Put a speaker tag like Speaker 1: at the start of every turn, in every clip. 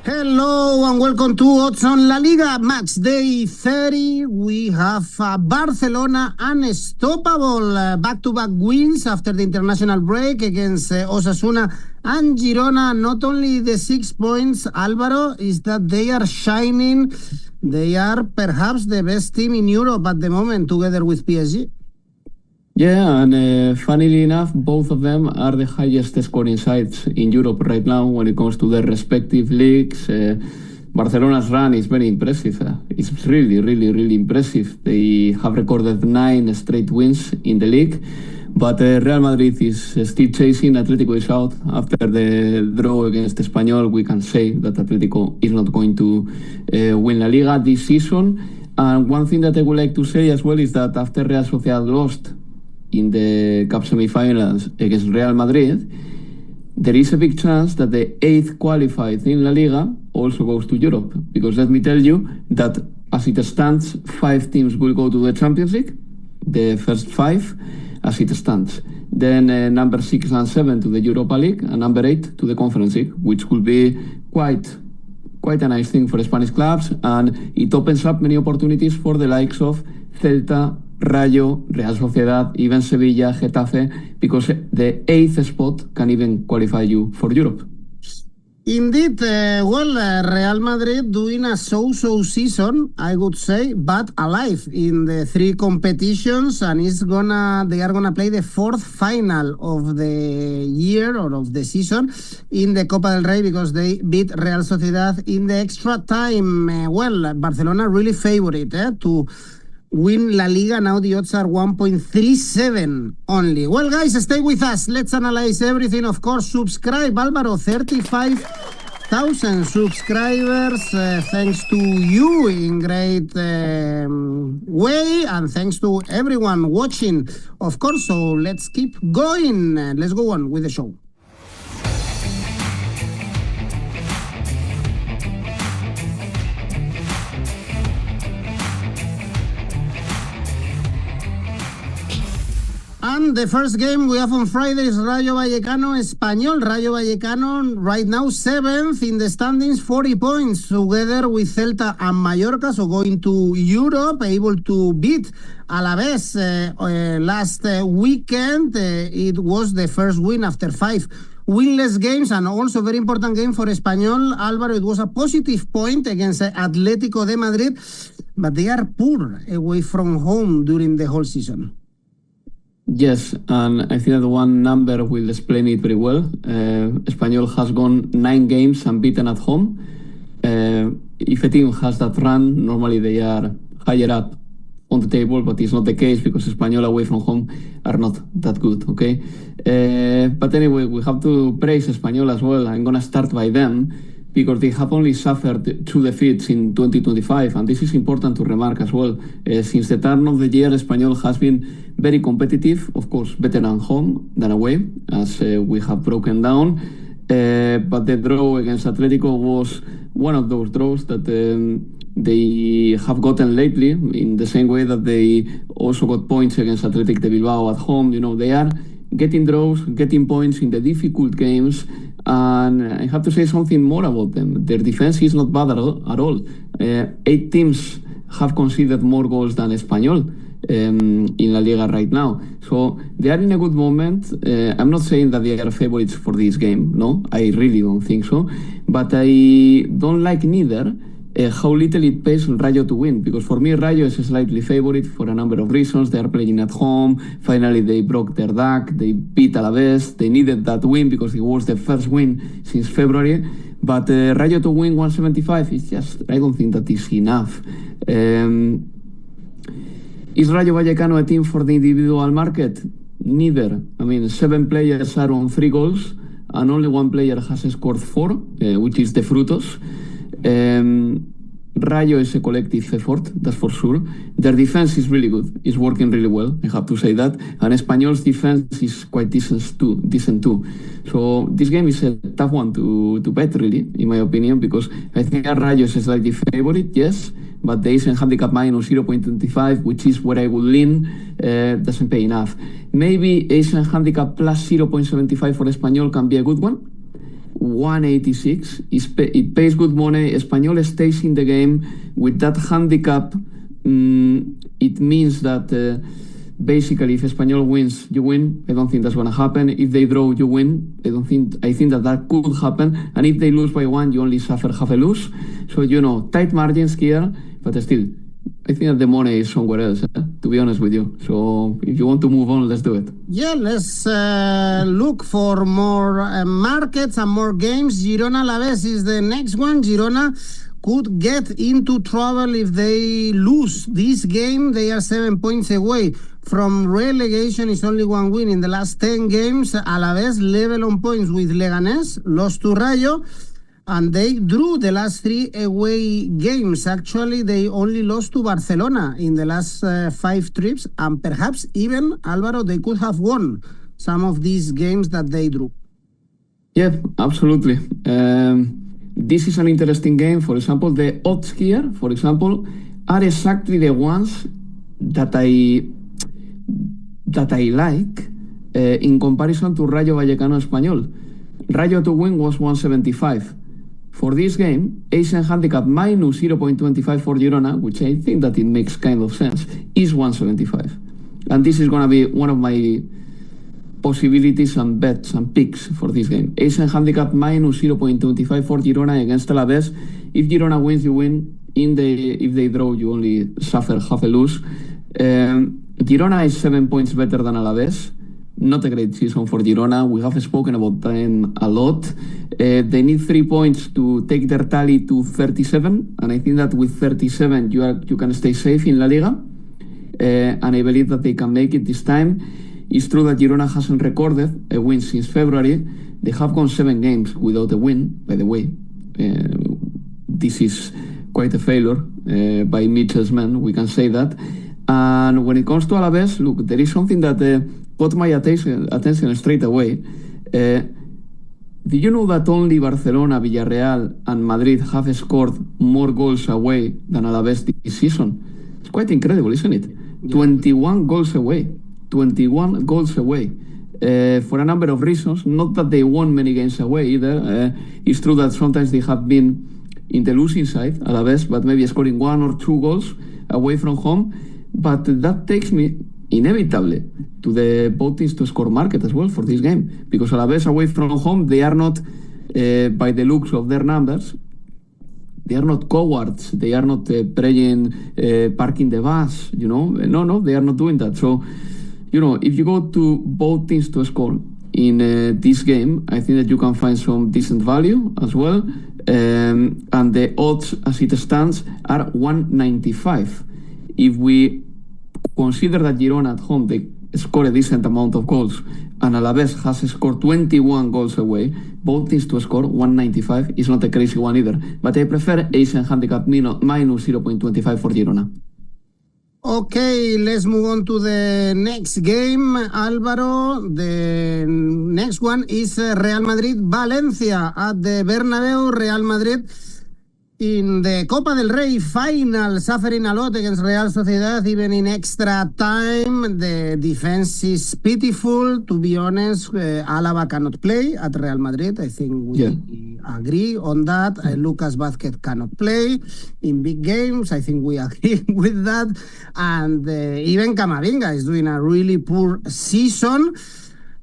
Speaker 1: Hello and welcome to Odds on La Liga Matchday 30. We have Barcelona unstoppable back-to-back wins after the international break against Osasuna and Girona. Not only the 6 points, Alvaro, is that they are shining. They are perhaps the best team in Europe at the moment, together with PSG.
Speaker 2: Yeah, and funnily enough, both of them are the highest scoring sides in Europe right now when it comes to their respective leagues. Barcelona's run is very impressive. It's really impressive. They have recorded 9 straight wins in the league, but Real Madrid is still chasing. Atletico is out. After the draw against Espanyol, we can say that Atletico is not going to win La Liga this season. And one thing that I would like to say as well is that after Real Sociedad lost in the Cup semi-finals against Real Madrid, there is a big chance that the 8th qualified in La Liga also goes to Europe, because let me tell you that as it stands, 5 teams will go to the Champions League, the first 5 as it stands. Then number 6 and 7 to the Europa League, and number 8 to the Conference League, which will be quite a nice thing for Spanish clubs, and it opens up many opportunities for the likes of Celta, Rayo, Real Sociedad, even Sevilla, Getafe, because the 8th spot can even qualify you for Europe.
Speaker 1: Indeed, Real Madrid doing a so-so season, I would say, but alive in the 3 competitions, and they are gonna play the 4th final of the year or of the season in the Copa del Rey, because they beat Real Sociedad in the extra time. Barcelona really favorite to win La Liga. Now the odds are 1.37 only. Well, guys, stay with us. Let's analyze everything. Of course, subscribe. Alvaro, 35,000 subscribers. Thanks to you in great way. And thanks to everyone watching, of course. So let's keep going. Let's go on with the show. And the first game we have on Friday is Rayo Vallecano, Espanyol. Rayo Vallecano right now 7th in the standings, 40 points, together with Celta and Mallorca, so going to Europe, able to beat Alavés last weekend. It was the first win after 5 winless games, and also very important game for Espanyol. Alvaro, it was a positive point against Atlético de Madrid, but they are poor away from home during the whole season.
Speaker 2: Yes, and I think that one number will explain it very well. Espanyol has gone 9 games unbeaten at home. If a team has that run, normally they are higher up on the table, but it's not the case because Espanyol away from home are not that good, okay? But anyway, we have to praise Espanyol as well. I'm going to start by them, because they have only suffered 2 defeats in 2025, and this is important to remark as well. Since the turn of the year, Espanyol has been very competitive, of course, better at home than away, as we have broken down. But the draw against Atletico was one of those draws that they have gotten lately, in the same way that they also got points against Athletic Bilbao at home. You know, they are getting draws, getting points in the difficult games. And I have to say something more about them. Their defense is not bad at all. 8 teams have conceded more goals than Espanyol in La Liga right now. So they are in a good moment. I'm not saying that they are favorites for this game. No, I really don't think so. But I don't like neither how little it pays Rayo to win, because for me Rayo is a slightly favorite for a number of reasons. They are playing at home. Finally they broke their duck. They beat Alavés. They needed that win because it was the first win since February. But Rayo to win 175 is just, I don't think that is enough. Is Rayo Vallecano a team for the individual market? Neither. I mean, 7 players are on 3 goals and only 1 player has scored 4, which is the Frutos. Rayo is a collective effort, that's for sure. Their defense is really good. It's working really well, I have to say that. And Espanyol's defense is quite decent too. So this game is a tough one to bet, really, in my opinion, because I think Rayo is a slightly favorite, yes, but the Asian handicap minus 0.25, which is where I would lean, doesn't pay enough. Maybe Asian handicap plus 0.75 for Espanyol can be a good one. 186. It pays good money. Espanyol stays in the game with that handicap. It means that basically if Espanyol wins, you win. I don't think that's going to happen. If they draw, you win. I think that could happen. And if they lose by 1, you only suffer half a lose. So, tight margins here, but still, I think that the money is somewhere else, to be honest with you. So if you want to move on, let's do it.
Speaker 1: Yeah, let's look for more markets and more games. Girona Alavés is the next one. Girona could get into trouble if they lose this game. They are 7 points away from relegation. It's only 1 win in the last 10 games. Alavés level on points with Leganés, lost to Rayo, and they drew the last 3 away games. Actually, they only lost to Barcelona in the last 5 trips, and perhaps even, Alvaro, they could have won some of these games that they drew.
Speaker 2: Yeah, absolutely. This is an interesting game. For example, the odds here, for example, are exactly the ones that I like in comparison to Rayo Vallecano Espanyol. Rayo to win was 175. For this game, Asian handicap minus 0.25 for Girona, which I think that it makes kind of sense, is 175. And this is going to be one of my possibilities and bets and picks for this game. Asian handicap minus 0.25 for Girona against Alavés. If Girona wins, you win. If they draw, you only suffer half a lose. Girona is 7 points better than Alavés. Not a great season for Girona. We have spoken about them a lot. They need 3 points to take their tally to 37, and I think that with 37 you can stay safe in La Liga, and I believe that they can make it this time. It's true that Girona hasn't recorded a win since February. They have gone 7 games without a win, by the way. This is quite a failure by Mitchell's men, we can say that. And when it comes to Alavés, look, there is something that caught my attention straight away. Do you know that only Barcelona, Villarreal and Madrid have scored more goals away than Alavés this season? It's quite incredible, isn't it? Yeah. 21 goals away. 21 goals away. For a number of reasons. Not that they won many games away either. It's true that sometimes they have been in the losing side, Alavés, but maybe scoring 1 or 2 goals away from home. But that takes me inevitably to the both teams to score market as well for this game, because Alavés away from home, they are not, by the looks of their numbers, they are not cowards. They are not parking the bus, No, they are not doing that. So, if you go to both teams to score in this game, I think that you can find some decent value as well. And the odds as it stands are 195. If we consider that Girona at home, they score a decent amount of goals, and Alavés has scored 21 goals away, both teams to score 195 is not a crazy one either. But I prefer Asian handicap minus 0.25 for Girona.
Speaker 1: Okay, let's move on to the next game, Alvaro. The next one is Real Madrid Valencia at the Bernabeu. Real Madrid in the Copa del Rey final, suffering a lot against Real Sociedad, even in extra time. The defense is pitiful, to be honest. Álava cannot play at Real Madrid. I think we agree on that. Lucas Vázquez cannot play in big games. I think we agree with that. And even 𝗵𝐵𝗫𝗀 is doing a really poor season.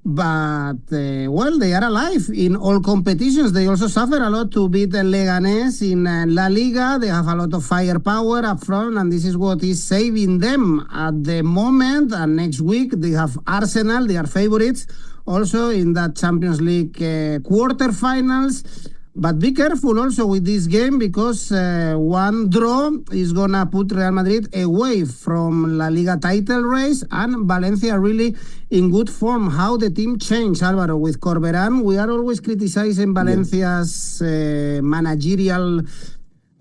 Speaker 1: But, they are alive in all competitions. They also suffer a lot to beat Leganés in La Liga. They have a lot of firepower up front, and this is what is saving them at the moment. And next week, they have Arsenal. They are favorites also in that Champions League quarterfinals. But be careful also with this game, because one draw is going to put Real Madrid away from La Liga title race, and Valencia really in good form. How the team changed, Álvaro, with Corberán. We are always criticizing Valencia's managerial,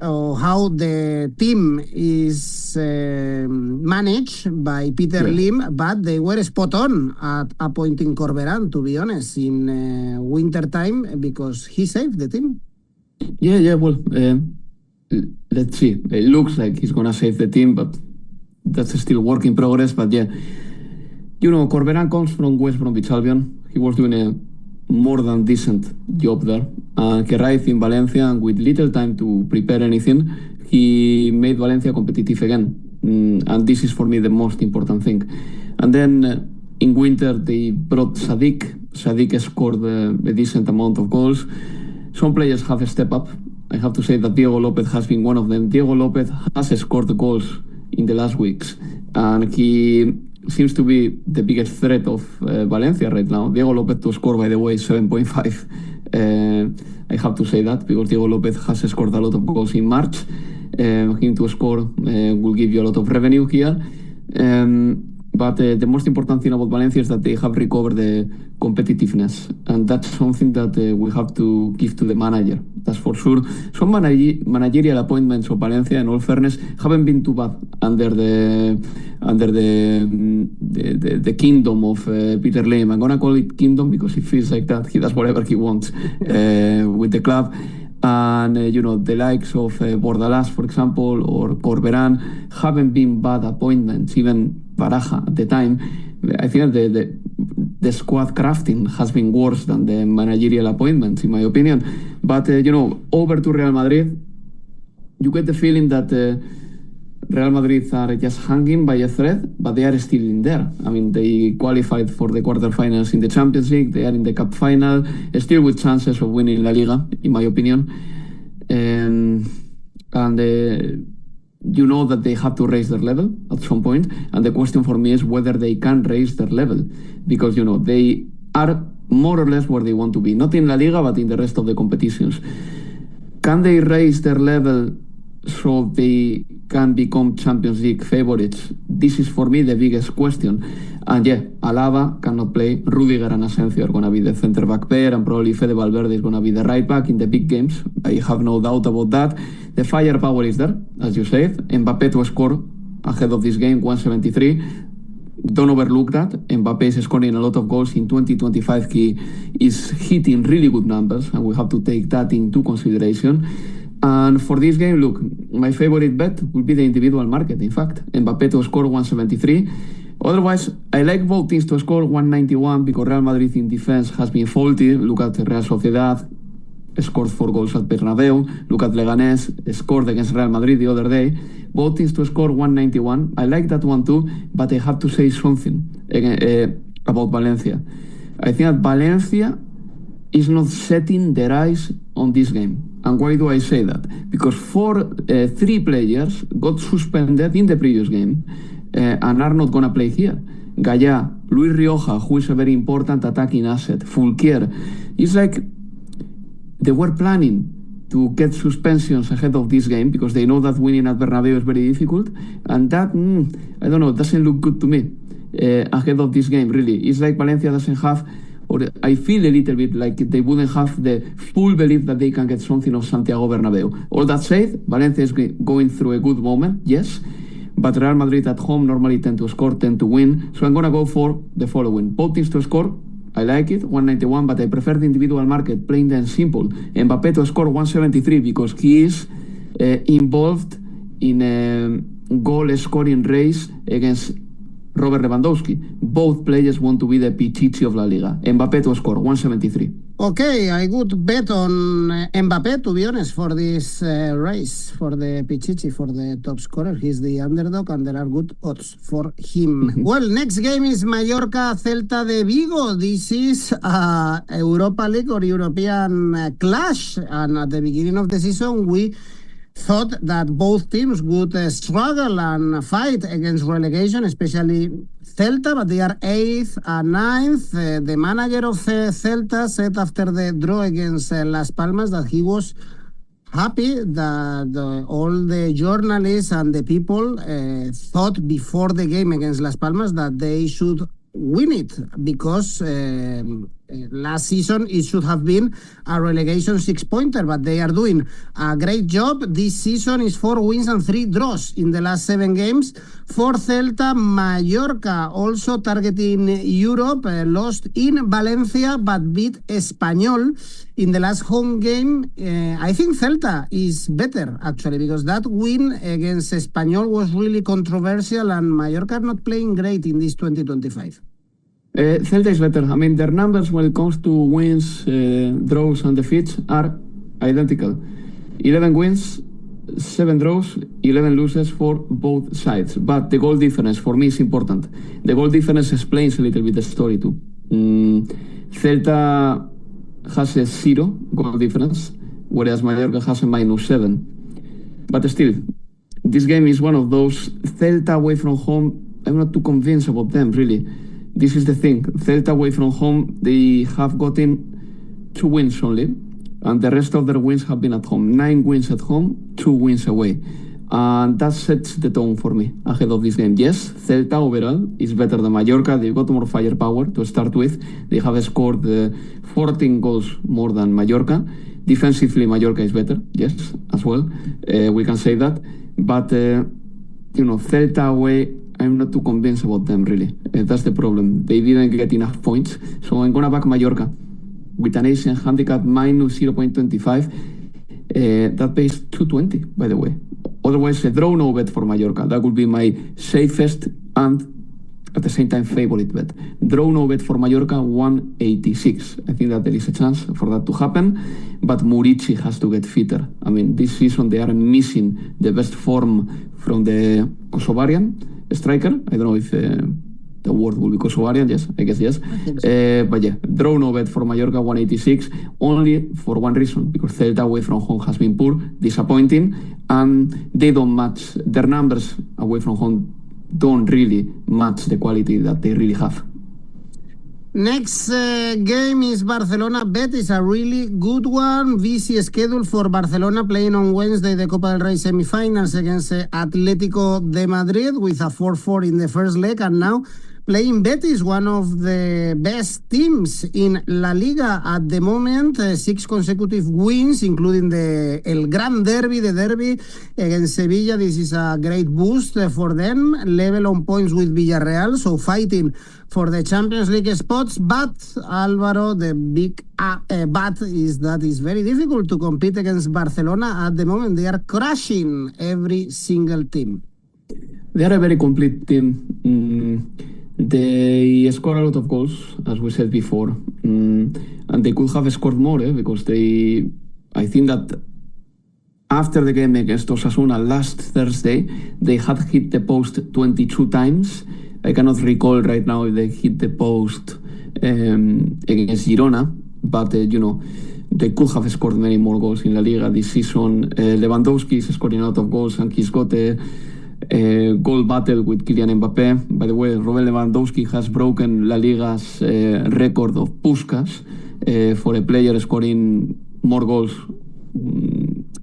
Speaker 1: how the team is managed by Peter Lim, but they were spot on at appointing Corberán, to be honest, in winter time, because he saved the team.
Speaker 2: Well, let's see. It looks like he's going to save the team, but that's still work in progress. But Corberán comes from West Bromwich Albion. He was doing a more than decent job there. He arrived in Valencia and with little time to prepare anything, he made Valencia competitive again. And this is for me the most important thing. And then in winter they brought 𝗵𝗵. 𝗵𝗵 scored a decent amount of goals. Some players have a step up. I have to say that Diego López has been one of them. Diego López has scored the goals in the last weeks, and he seems to be the biggest threat of Valencia right now. Diego López to score, by the way, 7.5. I have to say that because Diego López has scored a lot of goals in March. Him to score will give you a lot of revenue here. But the most important thing about Valencia is that they have recovered the competitiveness, and that's something that we have to give to the manager. That's for sure. Some managerial appointments of Valencia, in all fairness, haven't been too bad under the kingdom of Peter Lim. I'm gonna call it kingdom because it feels like that. He does whatever he wants with the club. And the likes of Bordalás, for example, or Corberán haven't been bad appointments. Even Baraja at the time. I think the squad crafting has been worse than the managerial appointments, in my opinion. But over to Real Madrid, you get the feeling that Real Madrid are just hanging by a thread, but they are still in there. I mean, they qualified for the quarterfinals in the Champions League. They are in the Cup final, still with chances of winning La Liga, in my opinion. You know that they have to raise their level at some point, and the question for me is whether they can raise their level, because they are more or less where they want to be, not in La Liga but in the rest of the competitions. Can they raise their level so they can become Champions League favorites? This is for me the biggest question. And yeah, Alaba cannot play. Rüdiger and Asensio are going to be the center back pair, and probably Fede Valverde is going to be the right back in the big games. I have no doubt about that. The firepower is there, as you said. Mbappé to score ahead of this game, 173. Don't overlook that. Mbappé is scoring a lot of goals in 2025. He is hitting really good numbers, and we have to take that into consideration. And for this game, look, my favorite bet will be the individual market, in fact. Mbappé to score 173. Otherwise, I like both teams to score 191 because Real Madrid in defense has been faulty. Look at Real Sociedad, scored 4 goals at Bernabeu. Look at Leganés, scored against Real Madrid the other day. Both teams to score 191. I like that one too, but I have to say something about Valencia. I think that Valencia is not setting their eyes on this game. And why do I say that? Because 3 players got suspended in the previous game and are not going to play here. 𝗵𝗵𝗶, Luis Rioja, who is a very important attacking asset, 𝗵𝗫𝗀. It's like they were planning to get suspensions ahead of this game because they know that winning at Bernabeu is very difficult. And that, I don't know, doesn't look good to me ahead of this game, really. It's like Valencia doesn't have, or I feel a little bit like they wouldn't have the full belief that they can get something of Santiago Bernabeu. All that said, Valencia is going through a good moment, yes, but Real Madrid at home normally tend to score, tend to win. So I'm going to go for the following. Both teams to score, I like it, 191, but I prefer the individual market, plain and simple. Mbappé to score 173 because he is involved in a goal-scoring race against Robert Lewandowski. Both players want to be the Pichichi of La Liga. Mbappé to score 173.
Speaker 1: Okay, I would bet on Mbappé, to be honest, for this race, for the Pichichi, for the top scorer. He's the underdog, and there are good odds for him. Well, next game is Mallorca, Celta de Vigo. This is Europa League or European clash, and at the beginning of the season, we thought that both teams would struggle and fight against relegation, especially Celta, but they are 8th and 9th. The manager of Celta said after the draw against Las Palmas that he was happy that all the journalists and the people thought before the game against Las Palmas that they should win it because last season it should have been a relegation 6-pointer, but they are doing a great job. This season is 4 wins and 3 draws in the last 7 games. For Celta, Mallorca also targeting Europe, lost in Valencia but beat Espanyol in the last home game. I think Celta is better actually because that win against Espanyol was really controversial, and Mallorca are not playing great in this 2025.
Speaker 2: Celta is better. I mean, their numbers when it comes to wins, draws, and defeats are identical. 11 wins, 7 draws, 11 losses for both sides. But the goal difference for me is important. The goal difference explains a little bit the story too. Celta has a 0 goal difference, whereas Mallorca has a -7. But still, this game is one of those. Celta away from home, I'm not too convinced about them, really. This is the thing. Celta away from home, they have gotten 2 wins only, and the rest of their wins have been at home. 9 wins at home, 2 wins away. And that sets the tone for me ahead of this game. Yes, Celta overall is better than Mallorca. They've got more firepower to start with. They have scored 14 goals more than Mallorca. Defensively, Mallorca is better, yes, as well. We can say that. But, Celta away, I'm not too convinced about them, really. That's the problem. They didn't get enough points. So I'm going to back Mallorca with an Asian handicap -0.25. That pays 220, by the way. Otherwise, a draw no bet for Mallorca. That would be my safest and at the same time favorite bet. Draw no bet for Mallorca, 186. I think that there is a chance for that to happen, but 𝗵𝗵𝗏 has to get fitter. I mean, this season they are missing the best form from the Kosovarian striker. I don't know if the word will be Kosovarian. Yes, I guess yes. But yeah, draw no bet for Mallorca, 186, only for one reason, because Celta away from home has been poor, disappointing, and they don't match. Their numbers away from home don't really match the quality that they really have.
Speaker 1: Next game is Barcelona Betis, a really good one. Busy schedule for Barcelona, playing on Wednesday the Copa del Rey semi-finals against Atlético de Madrid with a 4-4 in the first leg, and now playing Betis, one of the best teams in La Liga at the moment. 6 consecutive wins, including the El Gran Derby, the derby against Sevilla. This is a great boost for them. Level on points with Villarreal, so fighting for the Champions League spots. But, Alvaro, the big but is that it's very difficult to compete against Barcelona at the moment. They are crushing every single team.
Speaker 2: They are a very complete team. They score a lot of goals, as we said before, and they could have scored more, because I think that after the game against Osasuna last Thursday, they had hit the post 22 times. I cannot recall right now if they hit the post against Girona, but they could have scored many more goals in La Liga this season. Lewandowski is scoring a lot of goals, and he's got a goal battle with Kylian Mbappé. By the way, Robert Lewandowski has broken La Liga's record of Puskás for a player scoring more goals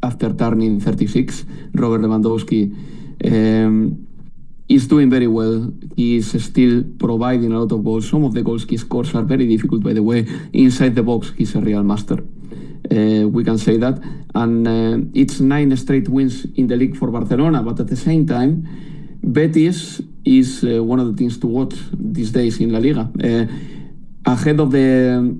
Speaker 2: after turning 36. Robert Lewandowski is doing very well. He is still providing a lot of goals. Some of the goals he scores are very difficult, by the way. Inside the box, he's a real master. We can say that. And it's 9 straight wins in the league for Barcelona. But at the same time, Betis is one of the teams to watch these days in La Liga. Ahead of the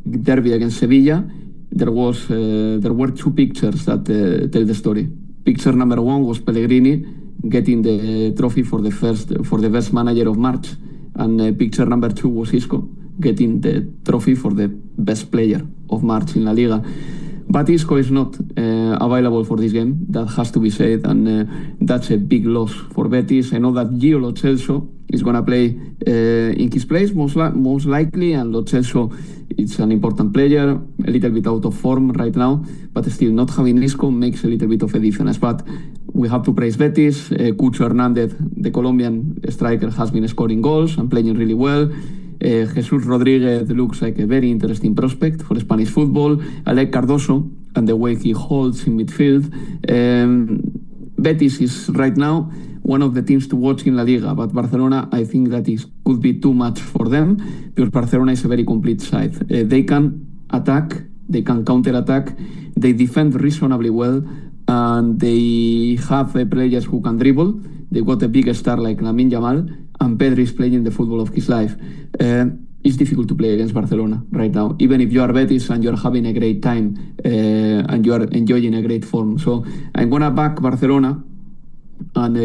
Speaker 2: derby against Sevilla, there were 2 pictures that tell the story. Picture number 1 was Pellegrini getting the trophy for the best manager of March, and picture number 2 was Isco getting the trophy for the best player of March in La Liga. But Isco is not available for this game. That has to be said, and that's a big loss for Betis. I know that 𝐬𝐭𝐚𝐲 is going to play in his place, most likely, and 𝐬𝐭𝐚𝐲 is an important player, a little bit out of form right now, but still not having Isco makes a little bit of a difference. But we have to praise Betis. 𝗍𝐿 Hernández, the Colombian striker, has been scoring goals and playing really well. Jesús Rodríguez looks like a very interesting prospect for Spanish football. I like Cardoso and the way he holds in midfield. Betis is right now one of the teams to watch in La Liga, but Barcelona, I think that it could be too much for them, because Barcelona is a very complete side. They can attack, they can counter-attack, they defend reasonably well, and they have players who can dribble. They've got a big star like Lamine Yamal, and Pedri is playing the football of his life. It's difficult to play against Barcelona right now, even if you are Betis and you are having a great time and you are enjoying a great form. So I'm going to back Barcelona, and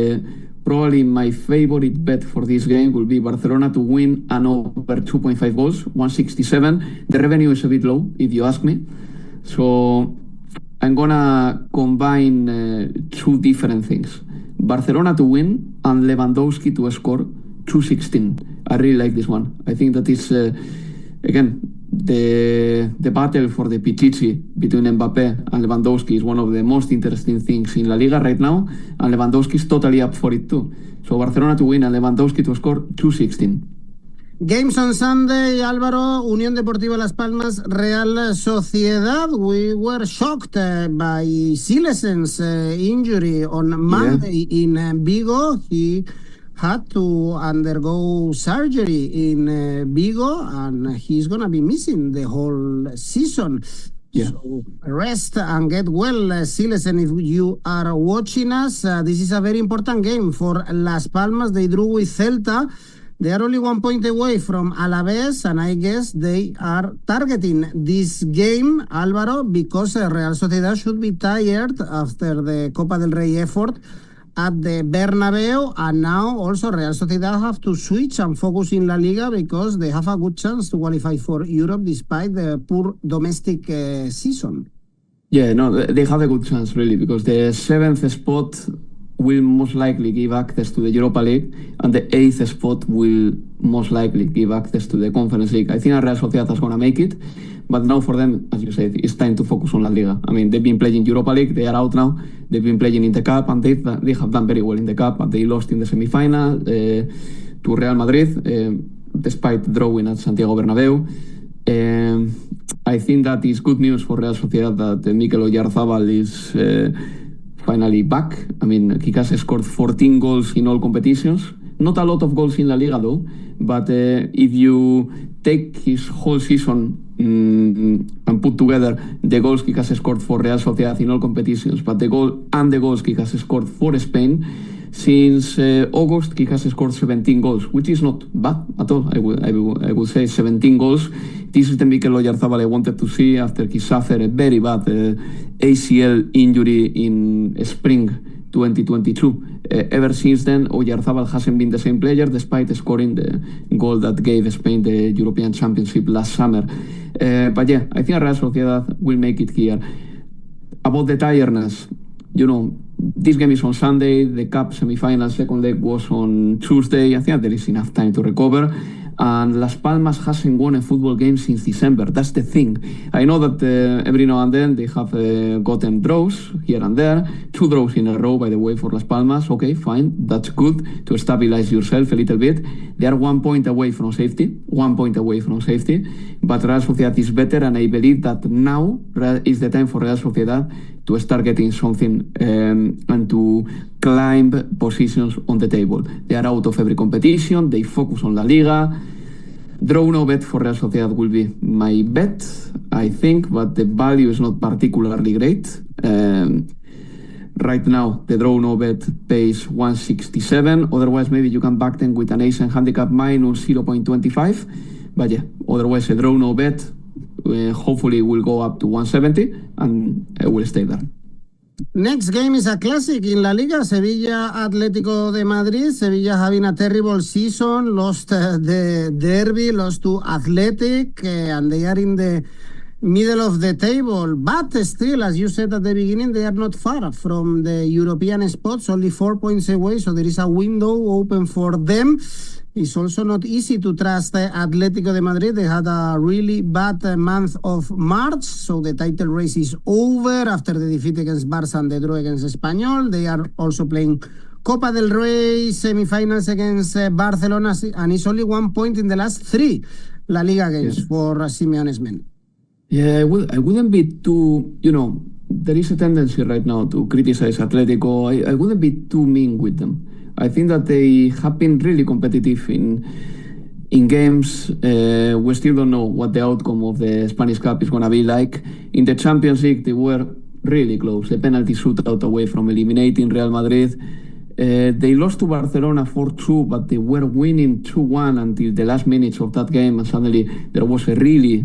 Speaker 2: probably my favorite bet for this game will be Barcelona to win and over 2.5 goals, 167. The revenue is a bit low, if you ask me. So I'm gonna combine two different things. Barcelona to win and Lewandowski to score 216. I really like this one. I think that is, again, the battle for the Pichichi between Mbappé and Lewandowski is one of the most interesting things in La Liga right now, and Lewandowski is totally up for it too. So Barcelona to win and Lewandowski to score 216.
Speaker 1: Games on Sunday, Álvaro, Unión Deportiva Las Palmas, Real Sociedad. We were shocked by Siles's injury on Monday in Vigo. He had to undergo surgery in Vigo, and he's going to be missing the whole season. So rest and get well, Siles. And if you are watching us, this is a very important game for Las Palmas. They drew with Celta. They are only 1 point away from Alavés, and I guess they are targeting this game, Álvaro, because Real Sociedad should be tired after the Copa del Rey effort at the Bernabeu, and now also Real Sociedad have to switch and focus in La Liga because they have a good chance to qualify for Europe despite the poor domestic season.
Speaker 2: Yeah, no, they have a good chance, really, because the 7th spot will most likely give access to the Europa League, and the 8th spot will most likely give access to the Conference League. I think Real Sociedad is going to make it, but now for them, as you said, it's time to focus on La Liga. I mean, they've been playing Europa League, they are out now, they've been playing in the Cup, and they have done very well in the Cup, but they lost in the semi-final to Real Madrid, despite drawing at Santiago Bernabéu. I think that is good news for Real Sociedad that 𝗵𝗵𝗄𝗏𝗏 is finally back. I mean, he has scored 14 goals in all competitions. Not a lot of goals in La Liga, though. But if you take his whole season and put together the goals he has scored for Real Sociedad in all competitions, but the goals he has scored for Spain, since August he has scored 17 goals, which is not bad at all. I would say 17 goals. This is the 𝗵𝗵𝗄𝗏𝗏 I wanted to see after he suffered a very bad ACL injury in spring 2022. Ever since then, 𝗵𝗏𝗏𝗏 hasn't been the same player despite scoring the goal that gave Spain the European Championship last summer. But yeah, I think Real Sociedad will make it here. About the tiredness, you know, this game is on Sunday, the Cup semi-final second leg was on Tuesday. I think there is enough time to recover. And Las Palmas hasn't won a football game since December. That's the thing. I know that every now and then they have gotten draws here and there. 2 draws in a row, by the way, for Las Palmas. Okay, fine. That's good to stabilize yourself a little bit. They are 1 point away from safety. 1 point away from safety. But Real Sociedad is better, and I believe that now is the time for Real Sociedad to start getting something and to climb positions on the table. They are out of every competition. They focus on La Liga. Draw no bet for Real Sociedad will be my bet, I think, but the value is not particularly great. Right now, the draw no bet pays 167. Otherwise, maybe you can back them with an ace and handicap minus 0.25. But yeah, otherwise, a draw no bet hopefully will go up to 170 and it will stay there.
Speaker 1: Next game is a classic in La Liga, Sevilla Atlético de Madrid. Sevilla having a terrible season, lost the derby, lost to Athletic, and they are in the middle of the table. But still, as you said at the beginning, they are not far from the European spots, only 4 points away, so there is a window open for them. It's also not easy to trust Atlético de Madrid. They had a really bad month of March, so the title race is over after the defeat against Barça and the draw against Espanyol. They are also playing Copa del Rey semi-finals against Barcelona, and it's only 1 point in the last 3 La Liga games for Simeone's men.
Speaker 2: Yeah, I wouldn't be too, you know, there is a tendency right now to criticize Atletico. I wouldn't be too mean with them. I think that they have been really competitive in games. We still don't know what the outcome of the Spanish Cup is going to be like. In the Champions League, they were really close. A penalty shootout away from eliminating Real Madrid. They lost to Barcelona 4-2, but they were winning 2-1 until the last minutes of that game. And suddenly there was a really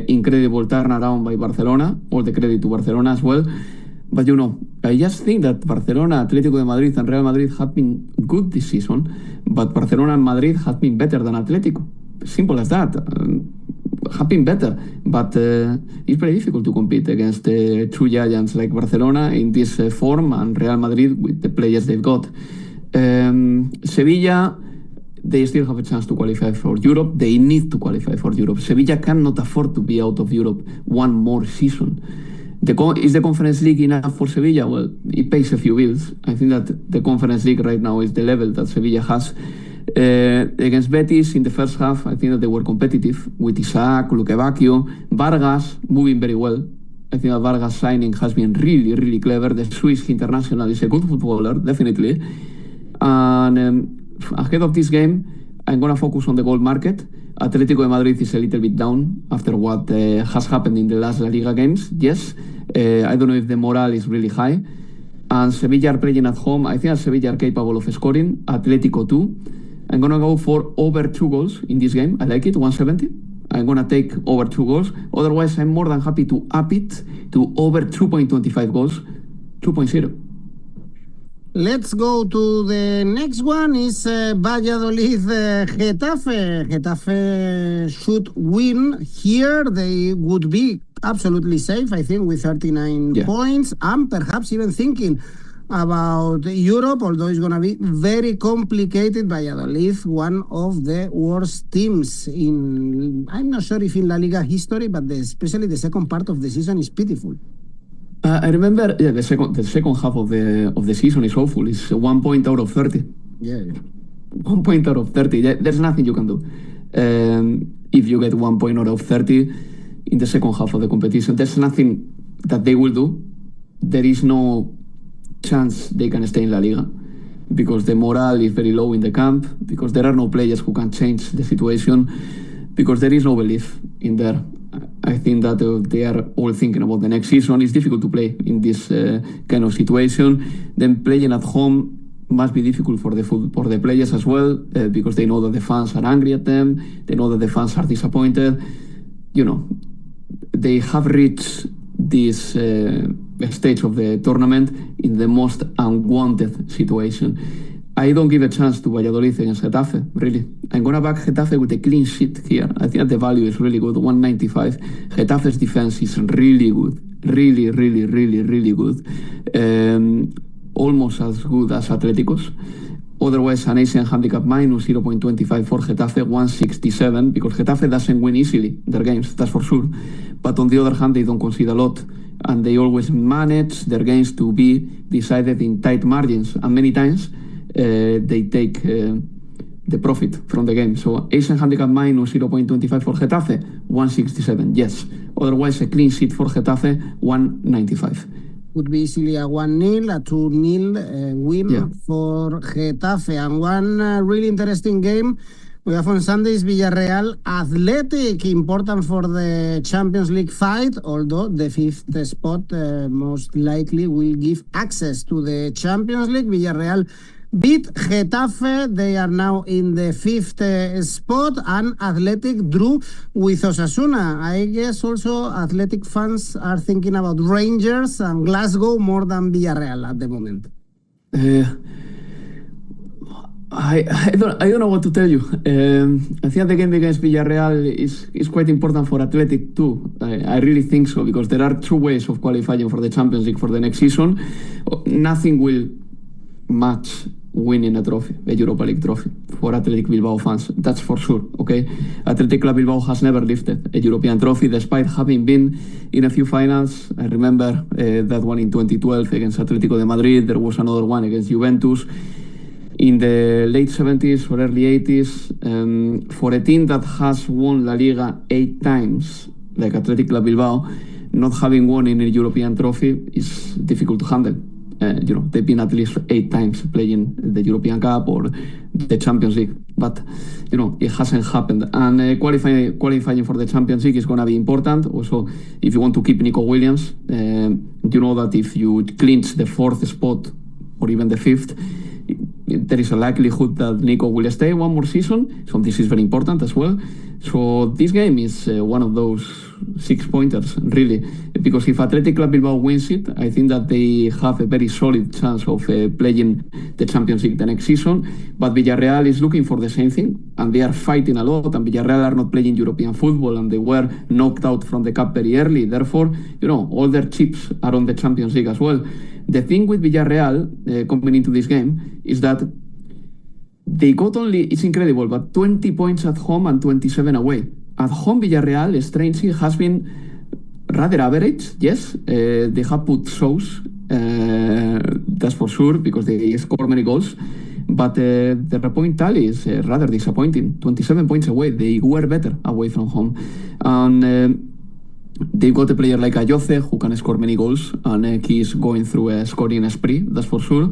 Speaker 2: incredible turnaround by Barcelona. All the credit to Barcelona as well. But I just think that Barcelona, Atlético de Madrid, and Real Madrid have been good this season, but Barcelona and Madrid have been better than Atlético. Simple as that. Have been better, but it's very difficult to compete against two giants like Barcelona in this form and Real Madrid with the players they've got. Sevilla, they still have a chance to qualify for Europe. They need to qualify for Europe. Sevilla cannot afford to be out of Europe one more season. Is the Conference League enough for Sevilla? Well, it pays a few bills. I think that the Conference League right now is the level that Sevilla has. Against Betis in the first half, I think that they were competitive with 𝗍𝐿𝐭𝐚𝐲, 𝗏𝗏𝗏𝗏, Vargas moving very well. I think that Vargas signing has been really, really clever. The Swiss international is a good footballer, definitely. And ahead of this game, I'm going to focus on the goal market. Atlético de Madrid is a little bit down after what has happened in the last La Liga games. Yes, I don't know if the morale is really high. And Sevilla are playing at home. I think that Sevilla are capable of scoring. Atlético too. I'm going to go for over 2 goals in this game. I like it, 170. I'm going to take over 2 goals. Otherwise, I'm more than happy to up it to over 2.25 goals, 2.0.
Speaker 1: Let's go to the next one. Is Valladolid Getafe. Getafe should win here. They would be absolutely safe, I think, with 39 points. I'm perhaps even thinking about Europe, although it's going to be very complicated. Valladolid, one of the worst teams I'm not sure if in La Liga history, but especially the second part of the season is pitiful.
Speaker 2: I remember the second half of the season is awful. It's 1 point out of 30.
Speaker 1: Yeah.
Speaker 2: 1 point out of 30. There's nothing you can do. If you get 1 point out of 30 in the second half of the competition, there's nothing that they will do. There is no chance they can stay in La Liga because the morale is very low in the camp, because there are no players who can change the situation, because there is no belief in there. I think that they are all thinking about the next season. It's difficult to play in this kind of situation. Then playing at home must be difficult for the players as well, because they know that the fans are angry at them. They know that the fans are disappointed. They have reached this stage of the tournament in the most unwanted situation. I don't give a chance to Valladolid against Getafe, really. I'm going to back Getafe with a clean sheet here. I think that the value is really good, 195. Getafe's defense is really good. Really, really, really, really good. Almost as good as Atlético's. Otherwise, an Asian handicap minus 0.25 for Getafe, 167, because Getafe doesn't win easily their games, that's for sure. But on the other hand, they don't concede a lot, and they always manage their games to be decided in tight margins, and many times they take the profit from the game. So Asian handicap minus 0.25 for Getafe, 167, yes. Otherwise, a clean sheet for Getafe, 195.
Speaker 1: Would be easily a 1-0, a 2-0 win for Getafe. And one really interesting game we have on Sunday is Villarreal Athletic, important for the Champions League fight, although the 5th spot most likely will give access to the Champions League. Villarreal beat Getafe. They are now in the 5th spot, and Athletic drew with Osasuna. I guess also Athletic fans are thinking about Rangers and Glasgow more than Villarreal at the moment.
Speaker 2: I don't know what to tell you. I think the game against Villarreal is quite important for Athletic too. I really think so, because there are 2 ways of qualifying for the Champions League for the next season. Nothing will match winning a trophy, a Europa League trophy, for Athletic Bilbao fans. That's for sure, okay? Athletic Club Bilbao has never lifted a European trophy, despite having been in a few finals. I remember that one in 2012 against Atlético de Madrid. There was another one against Juventus in the late 70s or early 80s. For a team that has won La Liga 8 times, like Athletic Club Bilbao, not having won in a European trophy is difficult to handle. They've been at least 8 times playing the European Cup or the Champions League, but it hasn't happened. And qualifying for the Champions League is going to be important. Also, if you want to keep Nico Williams, you know that if you clinch the 4th spot or even the 5th, there is a likelihood that Nico will stay one more season. So this is very important as well. So this game is one of those 6-pointers, really. because if Athletic Club Bilbao wins it, I think that they have a very solid chance of playing the Champions League the next season. But Villarreal is looking for the same thing, and they are fighting a lot, and Villarreal are not playing European football, and they were knocked out from the cup very early. Therefore, all their chips are on the Champions League as well. The thing with Villarreal coming into this game is that they got only, it's incredible, but 20 points at home and 27 away. At home, Villarreal, strangely, has been rather average, yes. They have put shows, that's for sure, because they score many goals. But the point tally is rather disappointing. 27 points away. They were better away from home. And they've got a player like 𝐬𝐭𝐚𝐲 who can score many goals, and he's going through a scoring spree, that's for sure.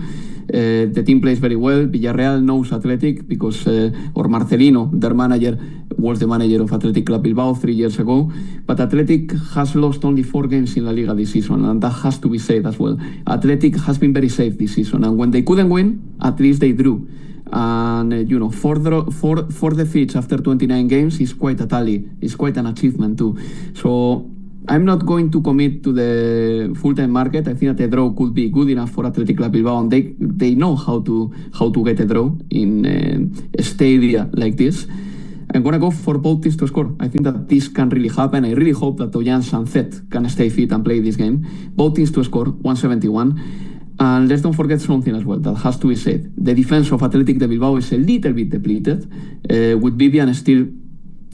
Speaker 2: The team plays very well. Villarreal knows Athletic because, or Marcelino, their manager, was the manager of Athletic Club Bilbao 3 years ago. But Athletic has lost only 4 games in La Liga this season, and that has to be said as well. Athletic has been very safe this season, and when they couldn't win, at least they drew. And four defeats after 29 games is quite a tally. It's quite an achievement too. So I'm not going to commit to the full-time market. I think that a draw could be good enough for Athletic Club Bilbao, and they know how to get a draw in a stadia like this. I'm going to go for both teams to score. I think that this can really happen. I really hope that 𝗀𝗏𝗏𝗏𝗏 can stay fit and play this game. Both teams to score, 171. And let's don't forget something as well that has to be said. The defense of Athletic de Bilbao is a little bit depleted, with Vivian still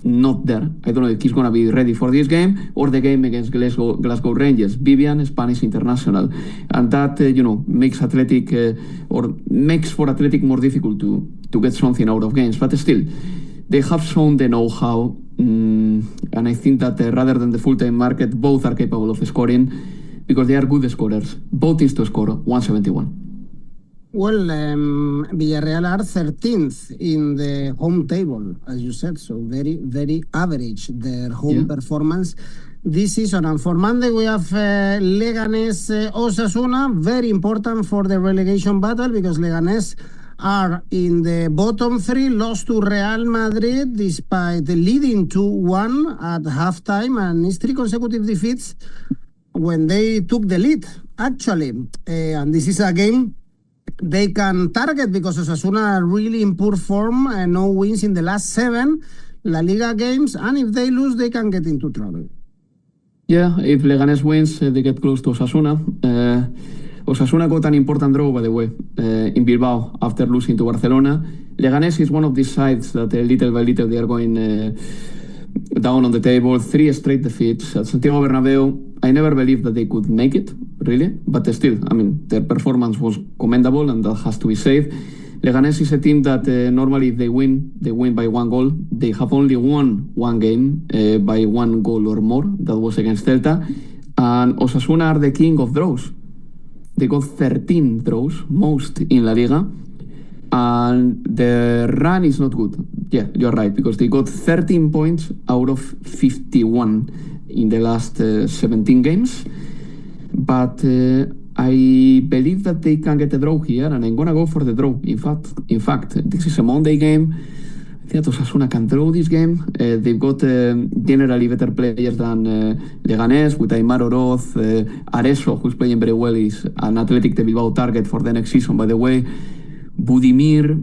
Speaker 2: not there. I don't know if he's going to be ready for this game or the game against Glasgow Rangers. Vivian, Spanish international. And that, makes Athletic, or makes for Athletic more difficult to get something out of games. But still, they have shown the know-how, and I think that rather than the full-time market, both are capable of scoring because they are good scorers. Both teams to score, 171.
Speaker 1: Well, Villarreal are 13th in the home table, as you said, so very, very average, their home performance this season. And for Monday, we have Leganés Osasuna, very important for the relegation battle because Leganés are in the bottom 3, lost to Real Madrid despite leading 2-1 at halftime, and it's 3 consecutive defeats when they took the lead, actually. And this is a game they can target because Osasuna are really in poor form and no wins in the last 7 La Liga games, and if they lose, they can get into trouble.
Speaker 2: Yeah, if Leganés wins, they get close to Osasuna. Osasuna got an important draw, by the way, in Bilbao after losing to Barcelona. Leganés is one of these sides that little by little they are going down on the table. 3 straight defeats at Santiago Bernabeu. I never believed that they could make it, really, but still, their performance was commendable, and that has to be said. Leganés is a team that normally if they win by 1 goal. They have only won 1 game by 1 goal or more. That was against Celta. And Osasuna are the king of draws. They got 13 draws, most in La Liga. And the run is not good. Yeah, you're right, because they got 13 points out of 51 in the last 17 games. But I believe that they can get a draw here, and I'm going to go for the draw. In fact, this is a Monday game. I think that Osasuna can draw this game. They've got generally better players than Leganés, with Aimar Oroz, Areso, who's playing very well, is an Athletic de Bilbao target for the next season, by the way. Budimir,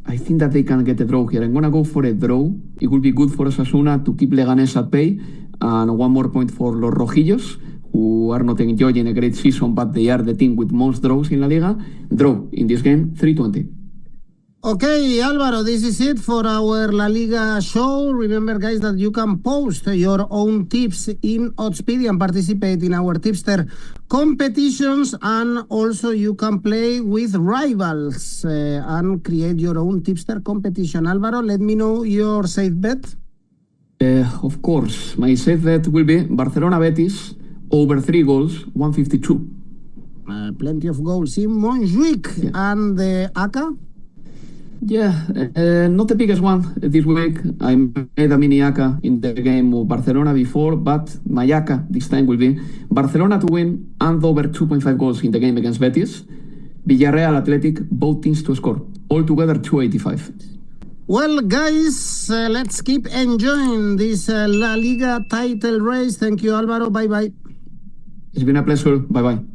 Speaker 2: I think that they can get a draw here. I'm going to go for a draw. It will be good for Osasuna to keep Leganés at bay, and 1 more point for Los Rojillos, who are not enjoying a great season, but they are the team with most draws in La Liga. Draw in this game, 320.
Speaker 1: Okay, Alvaro, this is it for our La Liga show. Remember, guys, that you can post your own tips in Oddspedia and participate in our tipster competitions, and also you can play with rivals and create your own tipster competition. Alvaro, let me know your safe bet.
Speaker 2: Of course, my safe bet will be Barcelona Betis over 3 goals, 152.
Speaker 1: Plenty of goals in Montjuic. And the ACCA?
Speaker 2: Yeah, not the biggest one this week. I made a mini ACCA in the game of Barcelona before, but my ACCA this time will be Barcelona to win and over 2.5 goals in the game against Betis. Villarreal Athletic, both teams to score. Altogether 285.
Speaker 1: Well, guys, let's keep enjoying this La Liga title race. Thank you, Alvaro. Bye-bye.
Speaker 2: It's been a pleasure. Bye bye.